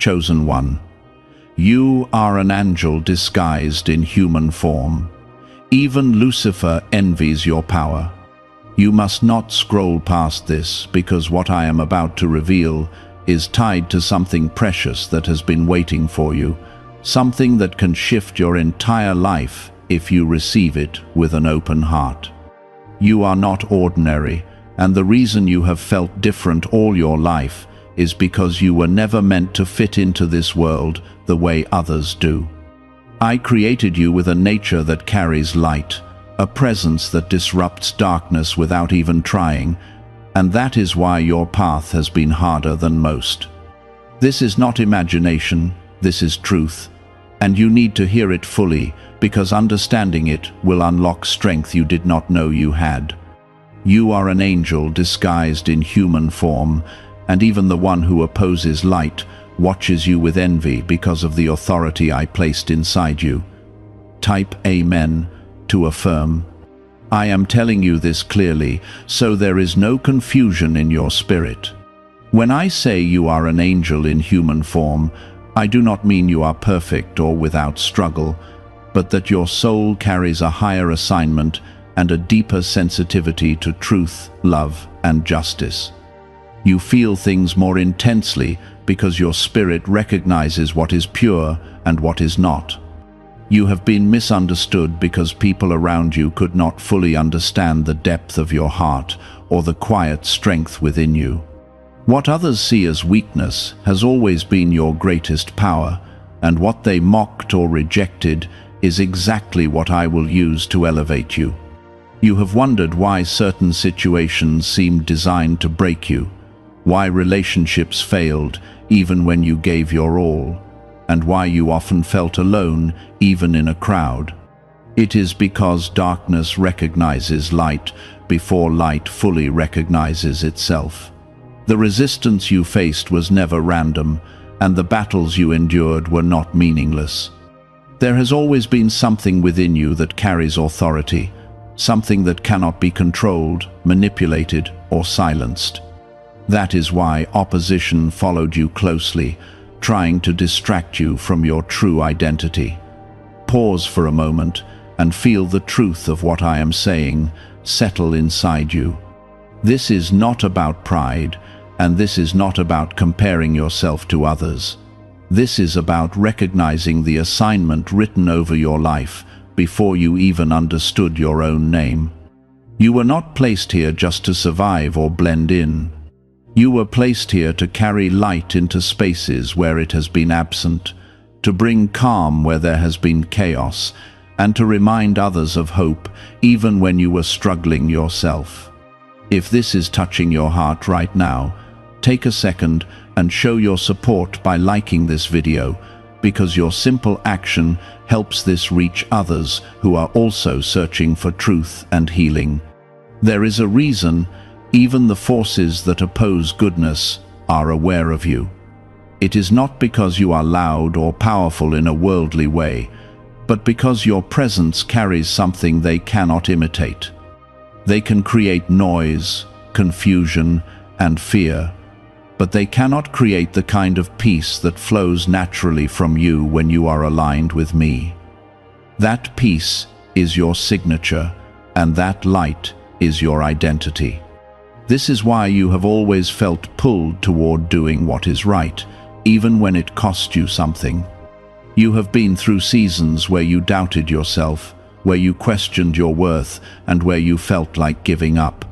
chosen one. You are an angel disguised in human form. Even Lucifer envies your power. You must not scroll past this, because what I am about to reveal is tied to something precious that has been waiting for you, something that can shift your entire life if you receive it with an open heart. You are not ordinary, and the reason you have felt different all your life is because you were never meant to fit into this world the way others do. I created you with a nature that carries light, a presence that disrupts darkness without even trying, and that is why your path has been harder than most. This is not imagination, this is truth, and you need to hear it fully, because understanding it will unlock strength you did not know you had. You are an angel disguised in human form, and even the one who opposes light watches you with envy because of the authority I placed inside you. Type Amen to affirm. I am telling you this clearly, so there is no confusion in your spirit. When I say you are an angel in human form, I do not mean you are perfect or without struggle, but that your soul carries a higher assignment and a deeper sensitivity to truth, love, and justice. You feel things more intensely because your spirit recognizes what is pure and what is not. You have been misunderstood because people around you could not fully understand the depth of your heart or the quiet strength within you. What others see as weakness has always been your greatest power, and what they mocked or rejected is exactly what I will use to elevate you. You have wondered why certain situations seemed designed to break you, why relationships failed even when you gave your all, and why you often felt alone even in a crowd. It is because darkness recognizes light before light fully recognizes itself. The resistance you faced was never random, and the battles you endured were not meaningless. There has always been something within you that carries authority, something that cannot be controlled, manipulated, or silenced. That is why opposition followed you closely, trying to distract you from your true identity. Pause for a moment and feel the truth of what I am saying settle inside you. This is not about pride, and this is not about comparing yourself to others. This is about recognizing the assignment written over your life before you even understood your own name. You were not placed here just to survive or blend in. You were placed here to carry light into spaces where it has been absent, to bring calm where there has been chaos, and to remind others of hope even when you were struggling yourself. If this is touching your heart right now, take a second and show your support by liking this video, because your simple action helps this reach others who are also searching for truth and healing. There is a reason even the forces that oppose goodness are aware of you. It is not because you are loud or powerful in a worldly way, but because your presence carries something they cannot imitate. They can create noise, confusion, and fear, but they cannot create the kind of peace that flows naturally from you when you are aligned with me. That peace is your signature, and that light is your identity. This is why you have always felt pulled toward doing what is right, even when it cost you something. You have been through seasons where you doubted yourself, where you questioned your worth, and where you felt like giving up.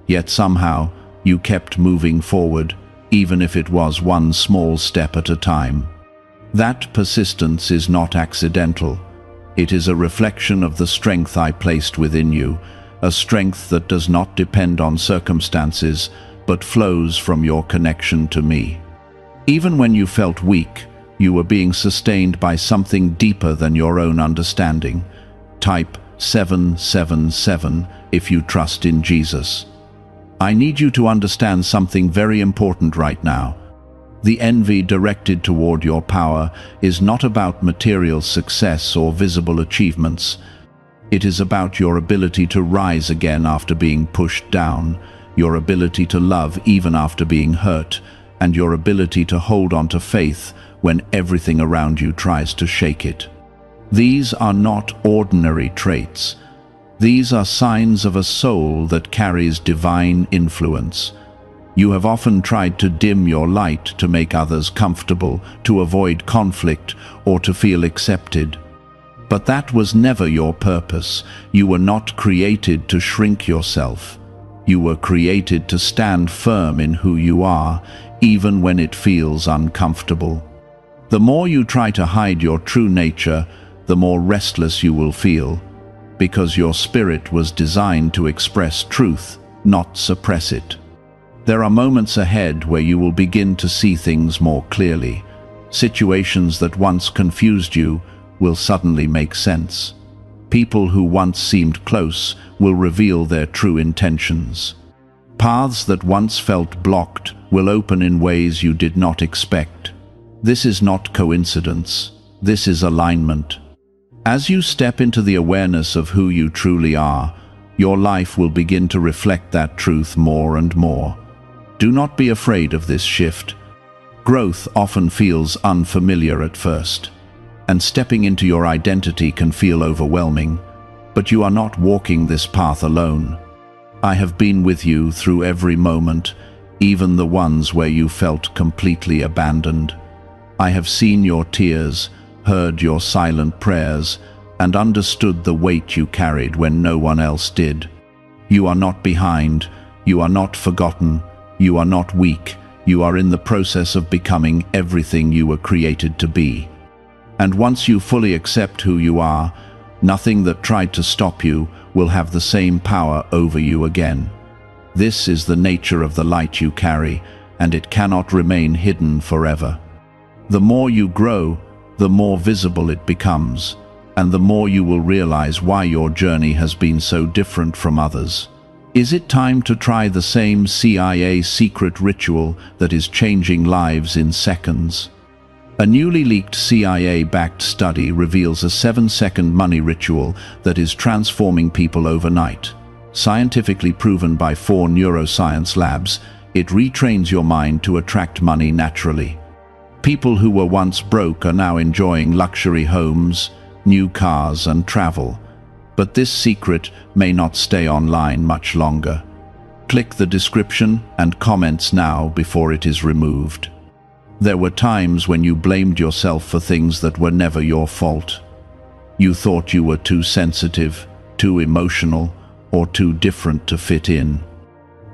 Yet somehow, you kept moving forward, even if it was one small step at a time. That persistence is not accidental. It is a reflection of the strength I placed within you, a strength that does not depend on circumstances, but flows from your connection to me. Even when you felt weak, you were being sustained by something deeper than your own understanding. Type 777 if you trust in Jesus. I need you to understand something very important right now. The envy directed toward your power is not about material success or visible achievements. It is about your ability to rise again after being pushed down, your ability to love even after being hurt, and your ability to hold on to faith when everything around you tries to shake it. These are not ordinary traits. These are signs of a soul that carries divine influence. You have often tried to dim your light to make others comfortable, to avoid conflict, or to feel accepted. But that was never your purpose. You were not created to shrink yourself. You were created to stand firm in who you are, even when it feels uncomfortable. The more you try to hide your true nature, the more restless you will feel, because your spirit was designed to express truth, not suppress it. There are moments ahead where you will begin to see things more clearly. Situations that once confused you will suddenly make sense. People who once seemed close will reveal their true intentions. Paths that once felt blocked will open in ways you did not expect. This is not coincidence. This is alignment. As you step into the awareness of who you truly are, your life will begin to reflect that truth more and more. Do not be afraid of this shift. Growth often feels unfamiliar at first, and stepping into your identity can feel overwhelming, but you are not walking this path alone. I have been with you through every moment, even the ones where you felt completely abandoned. I have seen your tears, heard your silent prayers, and understood the weight you carried when no one else did. You are not behind, you are not forgotten, you are not weak, you are in the process of becoming everything you were created to be. And once you fully accept who you are, nothing that tried to stop you will have the same power over you again. This is the nature of the light you carry, and it cannot remain hidden forever. The more you grow, the more visible it becomes, and the more you will realize why your journey has been so different from others. Is it time to try the same CIA secret ritual that is changing lives in seconds? A newly leaked CIA-backed study reveals a 7-second money ritual that is transforming people overnight. Scientifically proven by 4 neuroscience labs, it retrains your mind to attract money naturally. People who were once broke are now enjoying luxury homes, new cars, and travel. But this secret may not stay online much longer. Click the description and comments now before it is removed. There were times when you blamed yourself for things that were never your fault. You thought you were too sensitive, too emotional, or too different to fit in.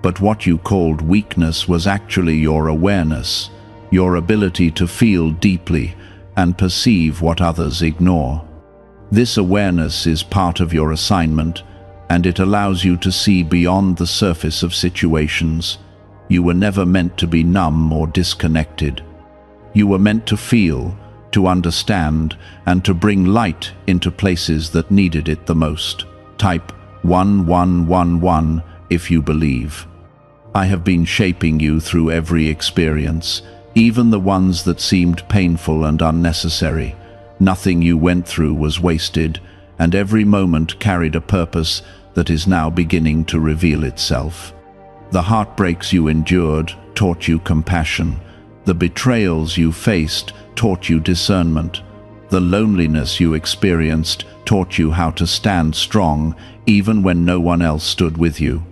But what you called weakness was actually your awareness, your ability to feel deeply and perceive what others ignore. This awareness is part of your assignment, and it allows you to see beyond the surface of situations. You were never meant to be numb or disconnected. You were meant to feel, to understand, and to bring light into places that needed it the most. Type 1111 if you believe. I have been shaping you through every experience, even the ones that seemed painful and unnecessary. Nothing you went through was wasted, and every moment carried a purpose that is now beginning to reveal itself. The heartbreaks you endured taught you compassion. The betrayals you faced taught you discernment. The loneliness you experienced taught you how to stand strong even when no one else stood with you.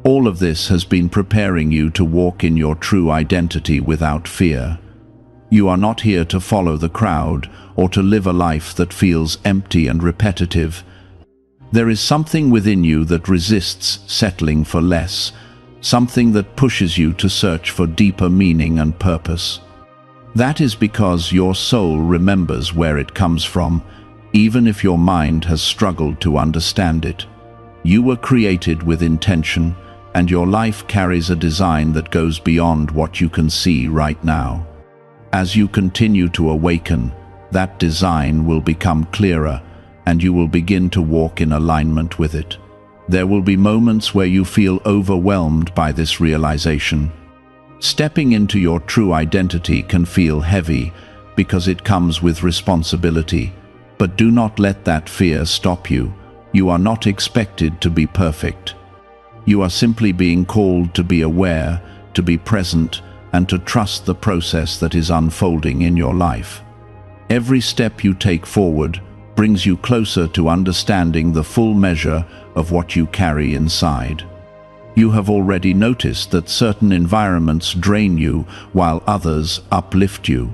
All of this has been preparing you to walk in your true identity without fear. You are not here to follow the crowd or to live a life that feels empty and repetitive. There is something within you that resists settling for less, something that pushes you to search for deeper meaning and purpose. That is because your soul remembers where it comes from, even if your mind has struggled to understand it. You were created with intention, and your life carries a design that goes beyond what you can see right now. As you continue to awaken, that design will become clearer, and you will begin to walk in alignment with it. There will be moments where you feel overwhelmed by this realization. Stepping into your true identity can feel heavy because it comes with responsibility, but do not let that fear stop you. You are not expected to be perfect. You are simply being called to be aware, to be present, and to trust the process that is unfolding in your life. Every step you take forward brings you closer to understanding the full measure of what you carry inside. You have already noticed that certain environments drain you while others uplift you.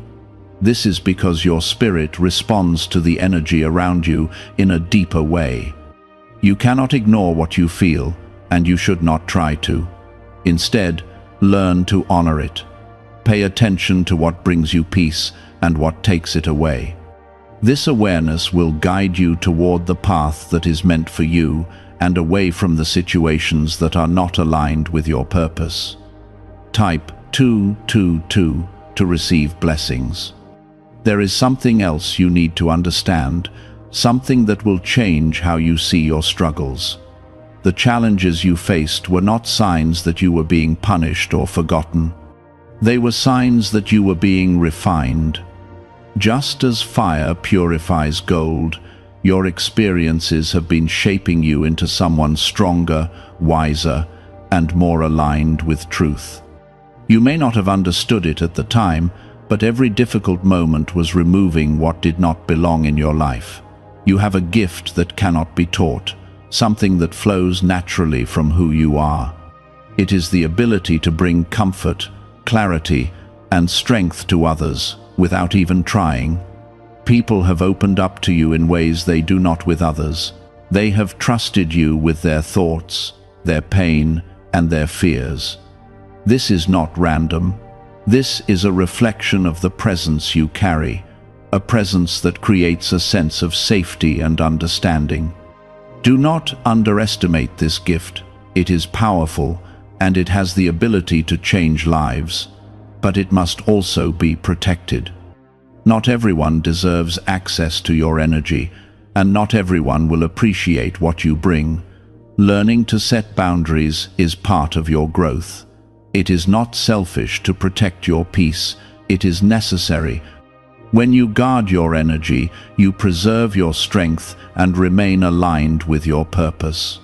This is because your spirit responds to the energy around you in a deeper way. You cannot ignore what you feel, and you should not try to. Instead, learn to honor it. Pay attention to what brings you peace and what takes it away. This awareness will guide you toward the path that is meant for you and away from the situations that are not aligned with your purpose. Type 222 to receive blessings. There is something else you need to understand, something that will change how you see your struggles. The challenges you faced were not signs that you were being punished or forgotten. They were signs that you were being refined. Just as fire purifies gold, your experiences have been shaping you into someone stronger, wiser, and more aligned with truth. You may not have understood it at the time, but every difficult moment was removing what did not belong in your life. You have a gift that cannot be taught, something that flows naturally from who you are. It is the ability to bring comfort, clarity, and strength to others without even trying. People have opened up to you in ways they do not with others. They have trusted you with their thoughts, their pain, and their fears. This is not random. This is a reflection of the presence you carry, a presence that creates a sense of safety and understanding. Do not underestimate this gift. It is powerful, and it has the ability to change lives, but it must also be protected. Not everyone deserves access to your energy, and not everyone will appreciate what you bring. Learning to set boundaries is part of your growth. It is not selfish to protect your peace. It is necessary. When you guard your energy, you preserve your strength and remain aligned with your purpose.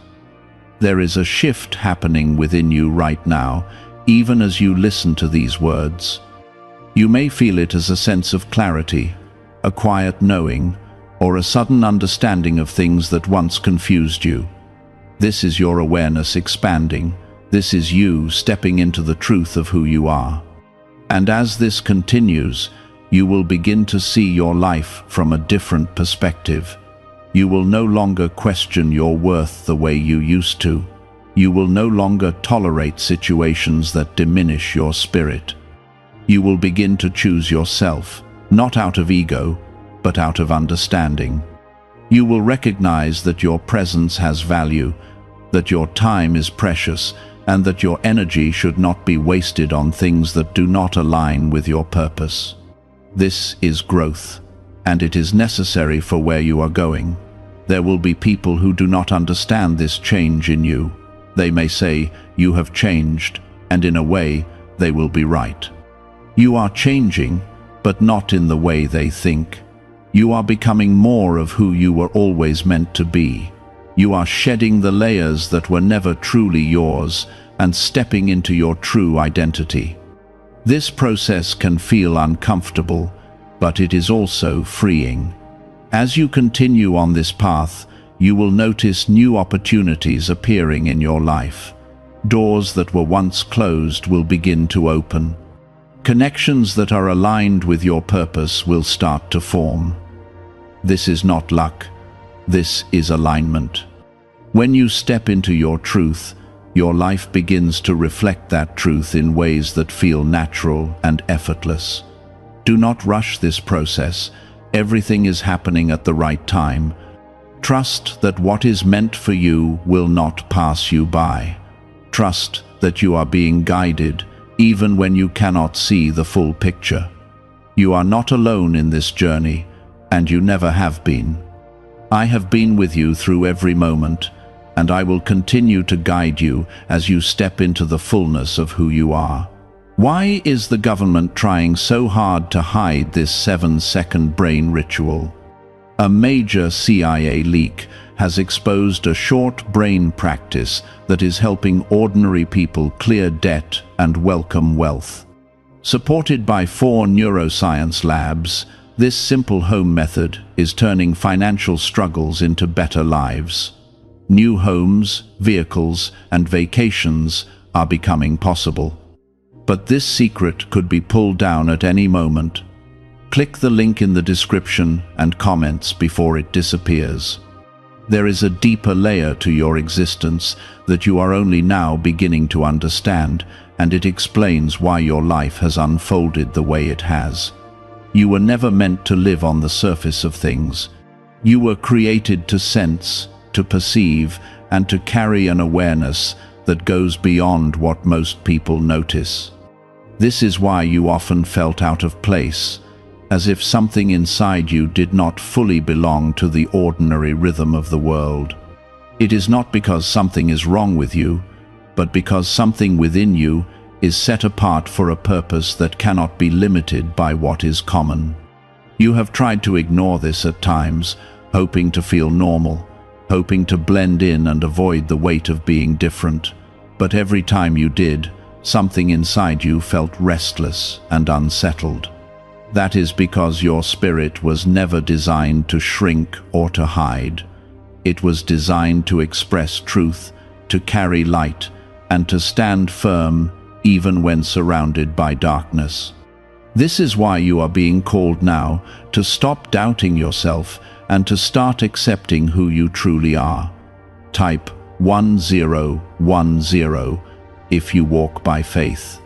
There is a shift happening within you right now, even as you listen to these words. You may feel it as a sense of clarity, a quiet knowing, or a sudden understanding of things that once confused you. This is your awareness expanding. This is you stepping into the truth of who you are. And as this continues, you will begin to see your life from a different perspective. You will no longer question your worth the way you used to. You will no longer tolerate situations that diminish your spirit. You will begin to choose yourself, not out of ego, but out of understanding. You will recognize that your presence has value, that your time is precious, and that your energy should not be wasted on things that do not align with your purpose. This is growth, and it is necessary for where you are going. There will be people who do not understand this change in you. They may say, "You have changed," and in a way, they will be right. You are changing, but not in the way they think. You are becoming more of who you were always meant to be. You are shedding the layers that were never truly yours and stepping into your true identity. This process can feel uncomfortable, but it is also freeing. As you continue on this path, you will notice new opportunities appearing in your life. Doors that were once closed will begin to open. Connections that are aligned with your purpose will start to form. This is not luck. This is alignment. When you step into your truth, your life begins to reflect that truth in ways that feel natural and effortless. Do not rush this process. Everything is happening at the right time. Trust that what is meant for you will not pass you by. Trust that you are being guided, even when you cannot see the full picture. You are not alone in this journey, and you never have been. I have been with you through every moment, and I will continue to guide you as you step into the fullness of who you are. Why is the government trying so hard to hide this 7-second brain ritual? A major CIA leak has exposed a short brain practice that is helping ordinary people clear debt and welcome wealth. Supported by 4 neuroscience labs, this simple home method is turning financial struggles into better lives. New homes, vehicles, and vacations are becoming possible. But this secret could be pulled down at any moment. Click the link in the description and comments before it disappears. There is a deeper layer to your existence that you are only now beginning to understand, and it explains why your life has unfolded the way it has. You were never meant to live on the surface of things. You were created to sense, to perceive, and to carry an awareness that goes beyond what most people notice. This is why you often felt out of place, as if something inside you did not fully belong to the ordinary rhythm of the world. It is not because something is wrong with you, but because something within you is set apart for a purpose that cannot be limited by what is common. You have tried to ignore this at times, hoping to feel normal, hoping to blend in and avoid the weight of being different. But every time you did, something inside you felt restless and unsettled. That is because your spirit was never designed to shrink or to hide. It was designed to express truth, to carry light, and to stand firm even when surrounded by darkness. This is why you are being called now to stop doubting yourself and to start accepting who you truly are. Type 1010 if you walk by faith.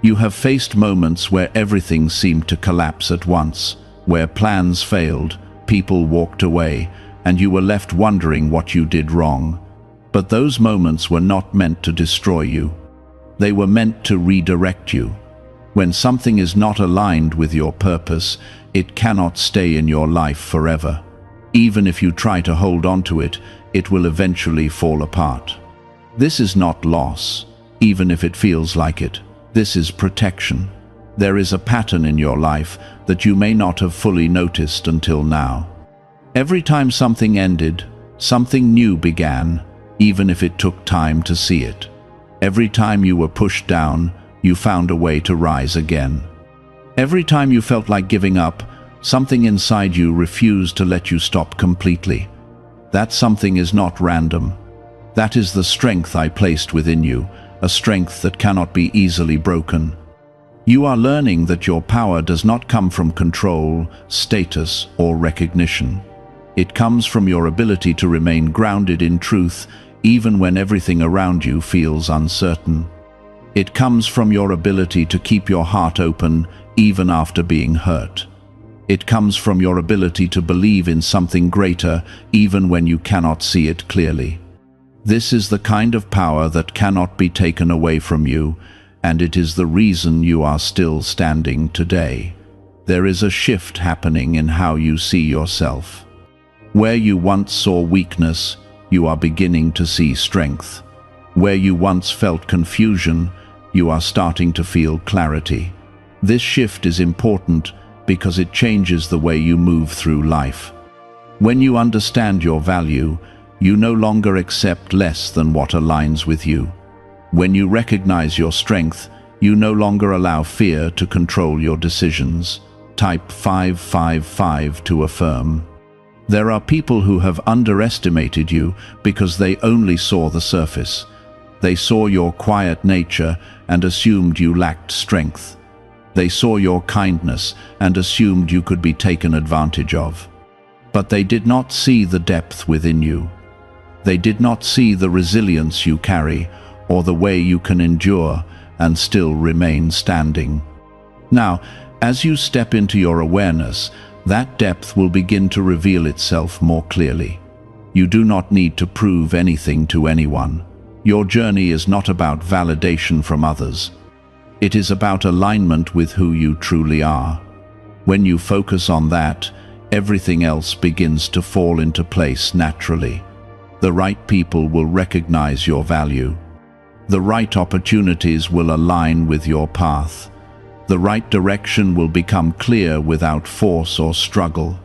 You have faced moments where everything seemed to collapse at once, where plans failed, people walked away, and you were left wondering what you did wrong. But those moments were not meant to destroy you. They were meant to redirect you. When something is not aligned with your purpose, it cannot stay in your life forever. Even if you try to hold on to it, it will eventually fall apart. This is not loss, even if it feels like it. This is protection. There is a pattern in your life that you may not have fully noticed until now. Every time something ended, something new began, even if it took time to see it. Every time you were pushed down, you found a way to rise again. Every time you felt like giving up, something inside you refused to let you stop completely. That something is not random. That is the strength I placed within you, a strength that cannot be easily broken. You are learning that your power does not come from control, status, or recognition. It comes from your ability to remain grounded in truth even when everything around you feels uncertain. It comes from your ability to keep your heart open even after being hurt. It comes from your ability to believe in something greater even when you cannot see it clearly. This is the kind of power that cannot be taken away from you, and it is the reason you are still standing today. There is a shift happening in how you see yourself. Where you once saw weakness, you are beginning to see strength. Where you once felt confusion, you are starting to feel clarity. This shift is important because it changes the way you move through life. When you understand your value, you no longer accept less than what aligns with you. When you recognize your strength, you no longer allow fear to control your decisions. Type 555 to affirm. There are people who have underestimated you because they only saw the surface. They saw your quiet nature and assumed you lacked strength. They saw your kindness and assumed you could be taken advantage of. But they did not see the depth within you. They did not see the resilience you carry or the way you can endure and still remain standing. Now, as you step into your awareness, that depth will begin to reveal itself more clearly. You do not need to prove anything to anyone. Your journey is not about validation from others. It is about alignment with who you truly are. When you focus on that, everything else begins to fall into place naturally. The right people will recognize your value. The right opportunities will align with your path. The right direction will become clear without force or struggle.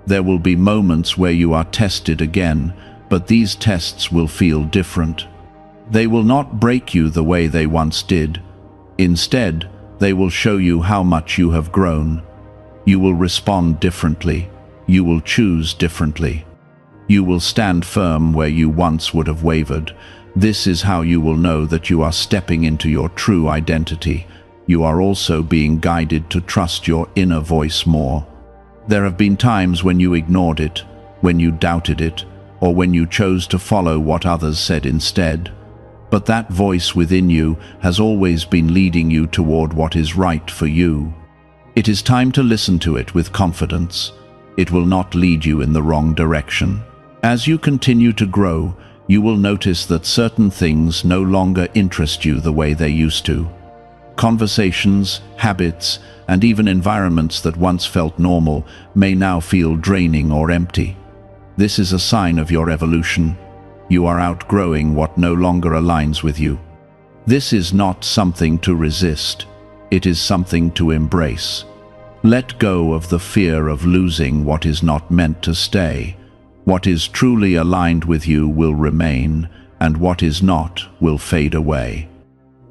There will be moments where you are tested again, but these tests will feel different. They will not break you the way they once did. Instead, They will show you how much you have grown. You will respond differently. You will choose differently. You will stand firm where you once would have wavered. This is how you will know that you are stepping into your true identity. You are also being guided to trust your inner voice more. There have been times when you ignored it, when you doubted it, or when you chose to follow what others said instead. But that voice within you has always been leading you toward what is right for you. It is time to listen to it with confidence. It will not lead you in the wrong direction. As you continue to grow, you will notice that certain things no longer interest you the way they used to. Conversations, habits, and even environments that once felt normal may now feel draining or empty. This is a sign of your evolution. You are outgrowing what no longer aligns with you. This is not something to resist. It is something to embrace. Let go of the fear of losing what is not meant to stay. What is truly aligned with you will remain, and what is not will fade away.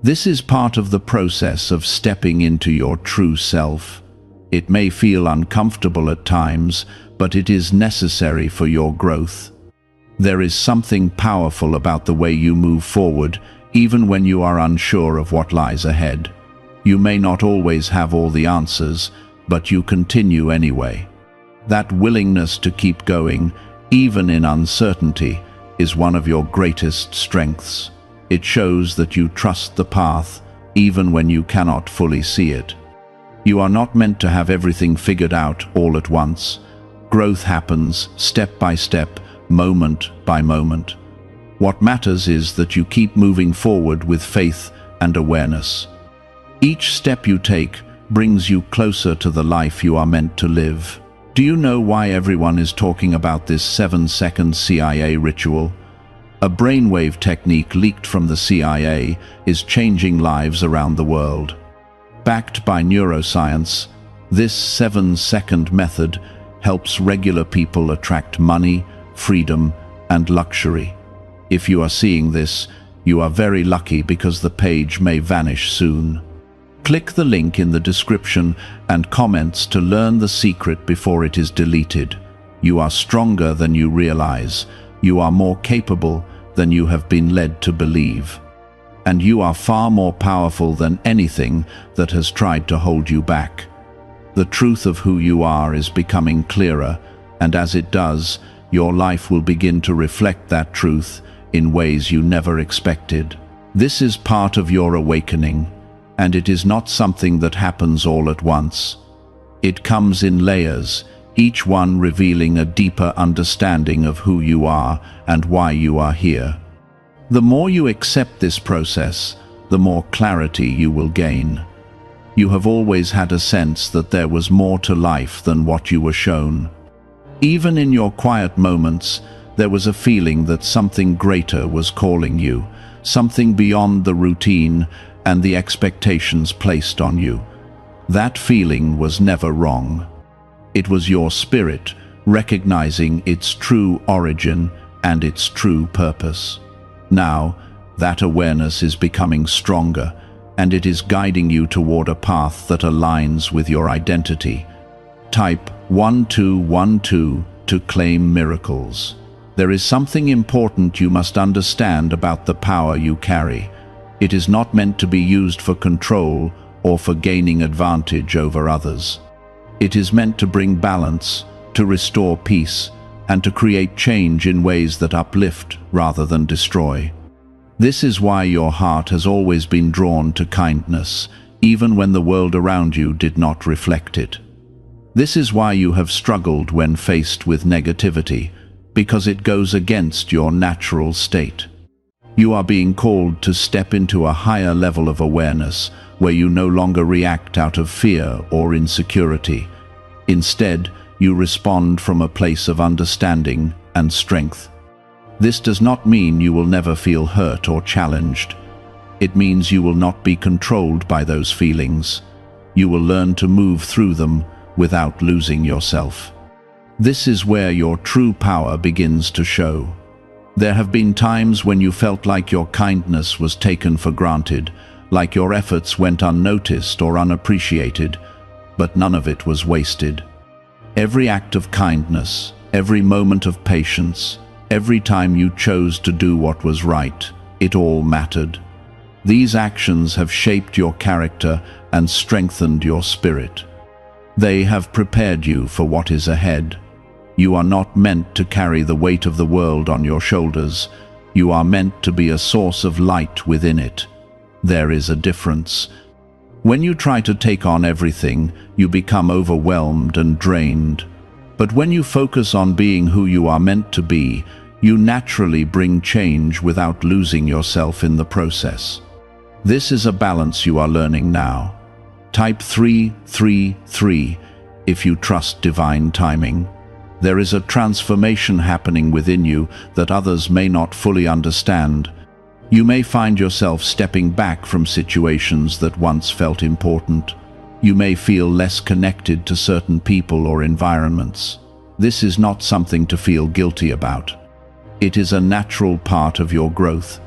This is part of the process of stepping into your true self. It may feel uncomfortable at times, but it is necessary for your growth. There is something powerful about the way you move forward, even when you are unsure of what lies ahead. You may not always have all the answers, but you continue anyway. That willingness to keep going, even in uncertainty, is one of your greatest strengths. It shows that you trust the path, even when you cannot fully see it. You are not meant to have everything figured out all at once. Growth happens step by step, moment by moment. What matters is that you keep moving forward with faith and awareness. Each step you take brings you closer to the life you are meant to live. Do you know why everyone is talking about this 7-second CIA ritual? A brainwave technique leaked from the CIA is changing lives around the world. Backed by neuroscience, this 7-second method helps regular people attract money, freedom, and luxury. If you are seeing this, you are very lucky because the page may vanish soon. Click the link in the description and comments to learn the secret before it is deleted. You are stronger than you realize. You are more capable than you have been led to believe. And you are far more powerful than anything that has tried to hold you back. The truth of who you are is becoming clearer, and as it does, your life will begin to reflect that truth in ways you never expected. This is part of your awakening, and it is not something that happens all at once. It comes in layers, each one revealing a deeper understanding of who you are and why you are here. The more you accept this process, the more clarity you will gain. You have always had a sense that there was more to life than what you were shown. Even in your quiet moments, there was a feeling that something greater was calling you, something beyond the routine and the expectations placed on you. That feeling was never wrong. It was your spirit recognizing its true origin and its true purpose. Now, that awareness is becoming stronger, and it is guiding you toward a path that aligns with your identity. Type 1212 to claim miracles. There is something important you must understand about the power you carry. It is not meant to be used for control or for gaining advantage over others. It is meant to bring balance, to restore peace, and to create change in ways that uplift rather than destroy. This is why your heart has always been drawn to kindness, even when the world around you did not reflect it. This is why you have struggled when faced with negativity, because it goes against your natural state. You are being called to step into a higher level of awareness, where you no longer react out of fear or insecurity. Instead, you respond from a place of understanding and strength. This does not mean you will never feel hurt or challenged. It means you will not be controlled by those feelings. You will learn to move through them without losing yourself. This is where your true power begins to show. There have been times when you felt like your kindness was taken for granted, like your efforts went unnoticed or unappreciated, but none of it was wasted. Every act of kindness, every moment of patience, every time you chose to do what was right, it all mattered. These actions have shaped your character and strengthened your spirit. They have prepared you for what is ahead. You are not meant to carry the weight of the world on your shoulders. You are meant to be a source of light within it. There is a difference. When you try to take on everything, you become overwhelmed and drained. But when you focus on being who you are meant to be, you naturally bring change without losing yourself in the process. This is a balance you are learning now. Type 333 if you trust divine timing. There is a transformation happening within you that others may not fully understand. You may find yourself stepping back from situations that once felt important. You may feel less connected to certain people or environments. This is not something to feel guilty about. It is a natural part of your growth.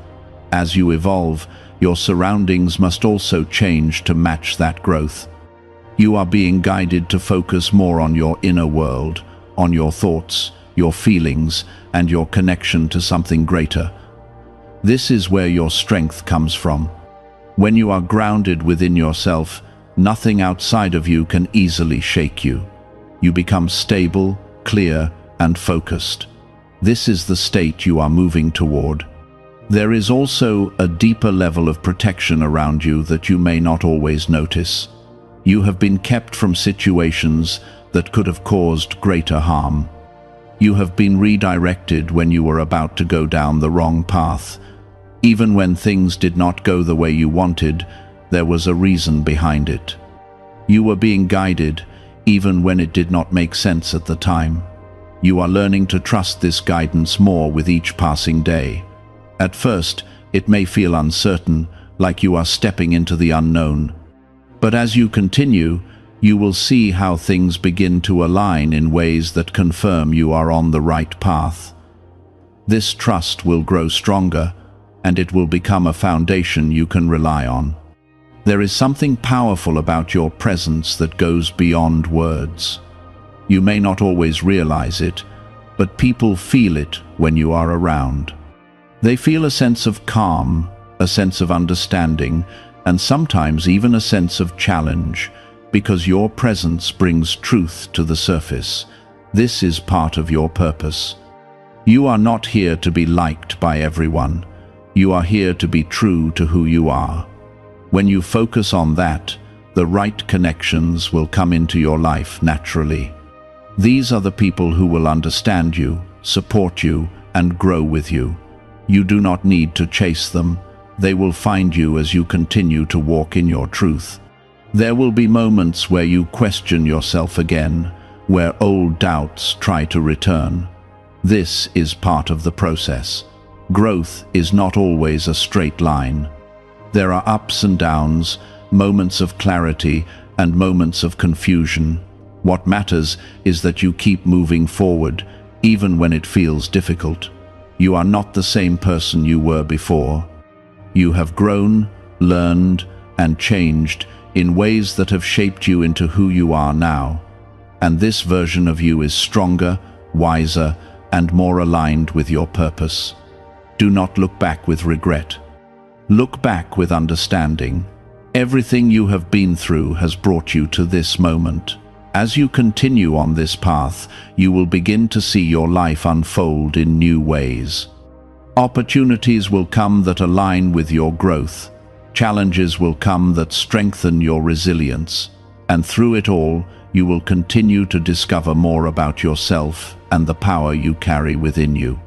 As you evolve, your surroundings must also change to match that growth. You are being guided to focus more on your inner world, on your thoughts, your feelings, and your connection to something greater. This is where your strength comes from. When you are grounded within yourself, nothing outside of you can easily shake you. You become stable, clear, and focused. This is the state you are moving toward. There is also a deeper level of protection around you that you may not always notice. You have been kept from situations that could have caused greater harm. You have been redirected when you were about to go down the wrong path. Even when things did not go the way you wanted, there was a reason behind it. You were being guided, even when it did not make sense at the time. You are learning to trust this guidance more with each passing day. At first, it may feel uncertain, like you are stepping into the unknown. But as you continue, you will see how things begin to align in ways that confirm you are on the right path. This trust will grow stronger, and it will become a foundation you can rely on. There is something powerful about your presence that goes beyond words. You may not always realize it, but people feel it when you are around. They feel a sense of calm, a sense of understanding, and sometimes even a sense of challenge, because your presence brings truth to the surface. This is part of your purpose. You are not here to be liked by everyone. You are here to be true to who you are. When you focus on that, the right connections will come into your life naturally. These are the people who will understand you, support you, and grow with you. You do not need to chase them. They will find you as you continue to walk in your truth. There will be moments where you question yourself again, where old doubts try to return. This is part of the process. Growth is not always a straight line. There are ups and downs, moments of clarity, and moments of confusion. What matters is that you keep moving forward, even when it feels difficult. You are not the same person you were before. You have grown, learned, and changed in ways that have shaped you into who you are now. And this version of you is stronger, wiser, and more aligned with your purpose. Do not look back with regret. Look back with understanding. Everything you have been through has brought you to this moment. As you continue on this path, you will begin to see your life unfold in new ways. Opportunities will come that align with your growth. Challenges will come that strengthen your resilience. And through it all, you will continue to discover more about yourself and the power you carry within you.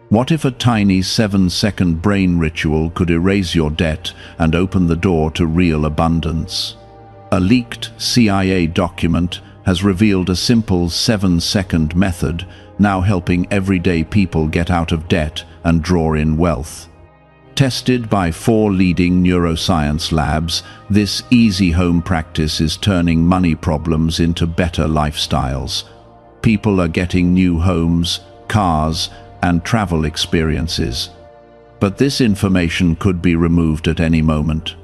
What if a tiny 7-second brain ritual could erase your debt and open the door to real abundance? A leaked CIA document has revealed a simple 7-second method, now helping everyday people get out of debt and draw in wealth. Tested by 4 leading neuroscience labs, this easy home practice is turning money problems into better lifestyles. People are getting new homes, cars, and travel experiences. But this information could be removed at any moment.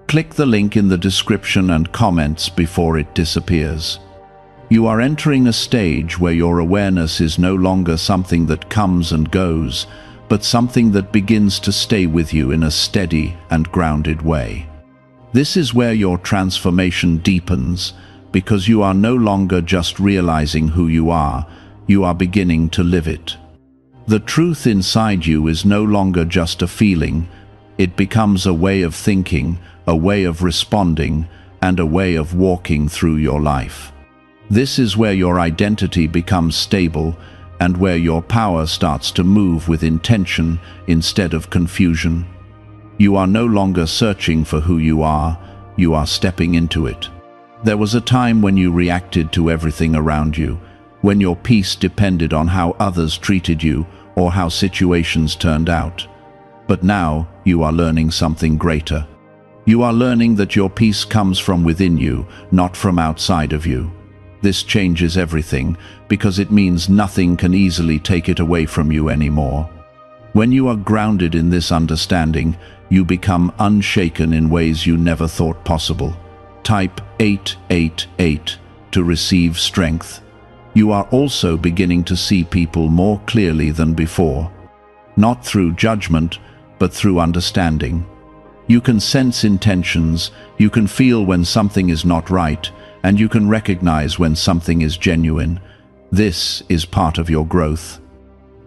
Click the link in the description and comments before it disappears. You are entering a stage where your awareness is no longer something that comes and goes, but something that begins to stay with you in a steady and grounded way. This is where your transformation deepens, because you are no longer just realizing who you are beginning to live it. The truth inside you is no longer just a feeling, it becomes a way of thinking, a way of responding, and a way of walking through your life. This is where your identity becomes stable and where your power starts to move with intention instead of confusion. You are no longer searching for who you are stepping into it. There was a time when you reacted to everything around you, when your peace depended on how others treated you or how situations turned out. But now you are learning something greater. You are learning that your peace comes from within you, not from outside of you. This changes everything, because it means nothing can easily take it away from you anymore. When you are grounded in this understanding, you become unshaken in ways you never thought possible. Type 888 to receive strength. You are also beginning to see people more clearly than before. Not through judgment, but through understanding. You can sense intentions, you can feel when something is not right, and you can recognize when something is genuine. This is part of your growth.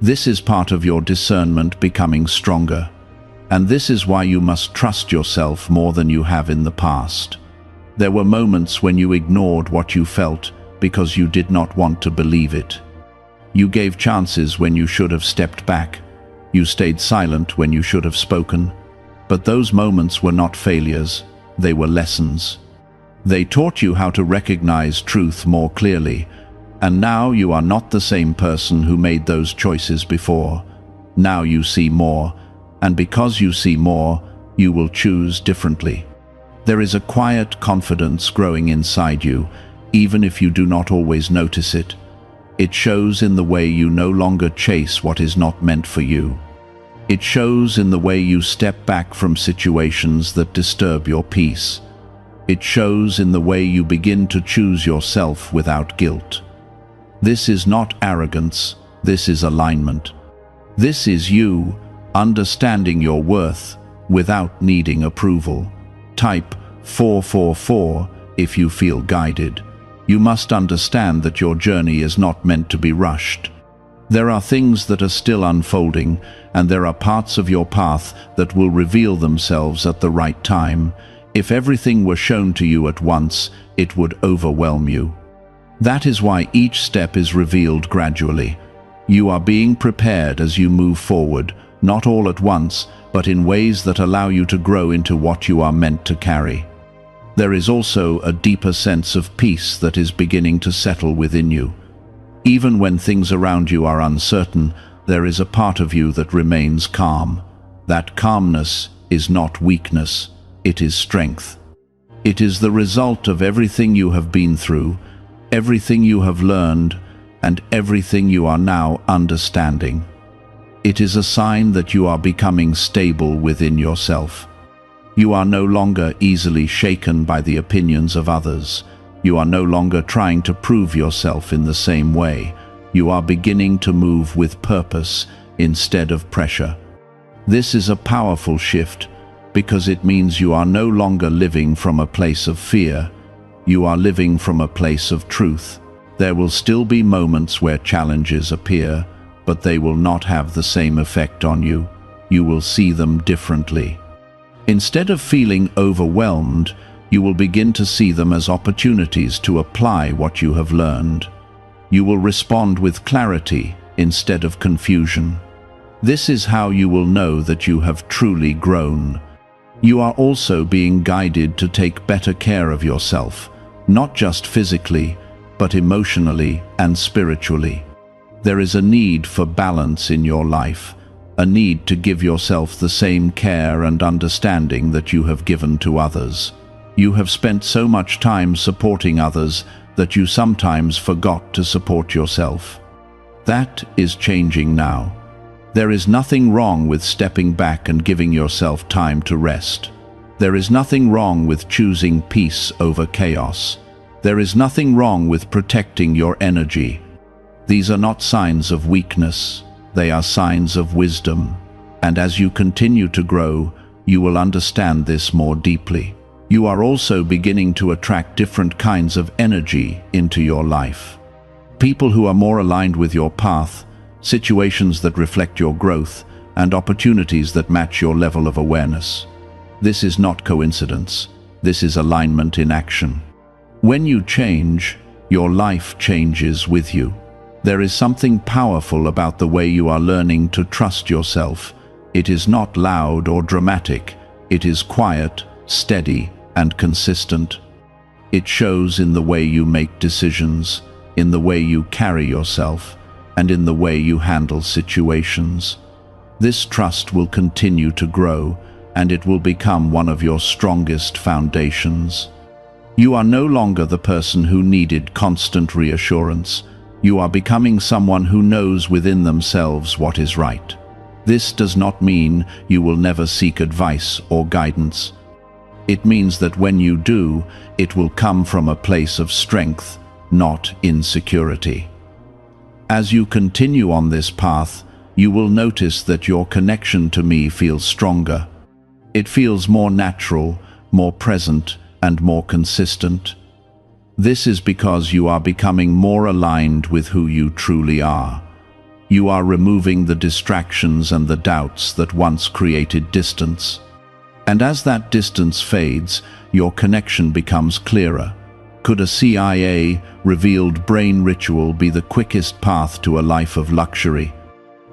This is part of your discernment becoming stronger. And this is why you must trust yourself more than you have in the past. There were moments when you ignored what you felt because you did not want to believe it. You gave chances when you should have stepped back. You stayed silent when you should have spoken. But those moments were not failures, they were lessons. They taught you how to recognize truth more clearly, and now you are not the same person who made those choices before. Now you see more, and because you see more, you will choose differently. There is a quiet confidence growing inside you, even if you do not always notice it. It shows in the way you no longer chase what is not meant for you. It shows in the way you step back from situations that disturb your peace. It shows in the way you begin to choose yourself without guilt. This is not arrogance, this is alignment. This is you understanding your worth without needing approval. Type 444 if you feel guided. You must understand that your journey is not meant to be rushed. There are things that are still unfolding, and there are parts of your path that will reveal themselves at the right time. If everything were shown to you at once, it would overwhelm you. That is why each step is revealed gradually. You are being prepared as you move forward, not all at once, but in ways that allow you to grow into what you are meant to carry. There is also a deeper sense of peace that is beginning to settle within you. Even when things around you are uncertain, there is a part of you that remains calm. That calmness is not weakness, it is strength. It is the result of everything you have been through, everything you have learned, and everything you are now understanding. It is a sign that you are becoming stable within yourself. You are no longer easily shaken by the opinions of others. You are no longer trying to prove yourself in the same way. You are beginning to move with purpose instead of pressure. This is a powerful shift because it means you are no longer living from a place of fear. You are living from a place of truth. There will still be moments where challenges appear, but they will not have the same effect on you. You will see them differently. Instead of feeling overwhelmed, you will begin to see them as opportunities to apply what you have learned. You will respond with clarity instead of confusion. This is how you will know that you have truly grown. You are also being guided to take better care of yourself, not just physically, but emotionally and spiritually. There is a need for balance in your life, a need to give yourself the same care and understanding that you have given to others. You have spent so much time supporting others that you sometimes forgot to support yourself. That is changing now. There is nothing wrong with stepping back and giving yourself time to rest. There is nothing wrong with choosing peace over chaos. There is nothing wrong with protecting your energy. These are not signs of weakness, they are signs of wisdom. And as you continue to grow, you will understand this more deeply. You are also beginning to attract different kinds of energy into your life. People who are more aligned with your path, situations that reflect your growth, and opportunities that match your level of awareness. This is not coincidence. This is alignment in action. When you change, your life changes with you. There is something powerful about the way you are learning to trust yourself. It is not loud or dramatic. It is quiet, steady, and consistent. It shows in the way you make decisions, in the way you carry yourself, and in the way you handle situations. This trust will continue to grow, and it will become one of your strongest foundations. You are no longer the person who needed constant reassurance. You are becoming someone who knows within themselves what is right. This does not mean you will never seek advice or guidance. It means that when you do, it will come from a place of strength, not insecurity. As you continue on this path, you will notice that your connection to me feels stronger. It feels more natural, more present, and more consistent. This is because you are becoming more aligned with who you truly are. You are removing the distractions and the doubts that once created distance. And as that distance fades, your connection becomes clearer. Could a CIA-revealed brain ritual be the quickest path to a life of luxury?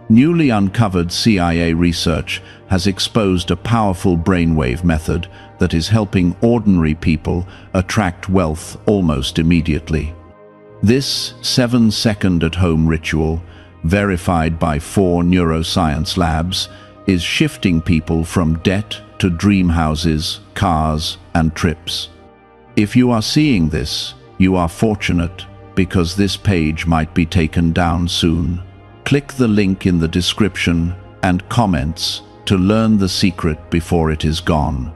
Newly uncovered CIA research has exposed a powerful brainwave method that is helping ordinary people attract wealth almost immediately. This 7-second at-home ritual, verified by 4 neuroscience labs, is shifting people from debt to dream houses, cars, and trips. If you are seeing this, you are fortunate, because this page might be taken down soon. Click the link in the description and comments to learn the secret before it is gone.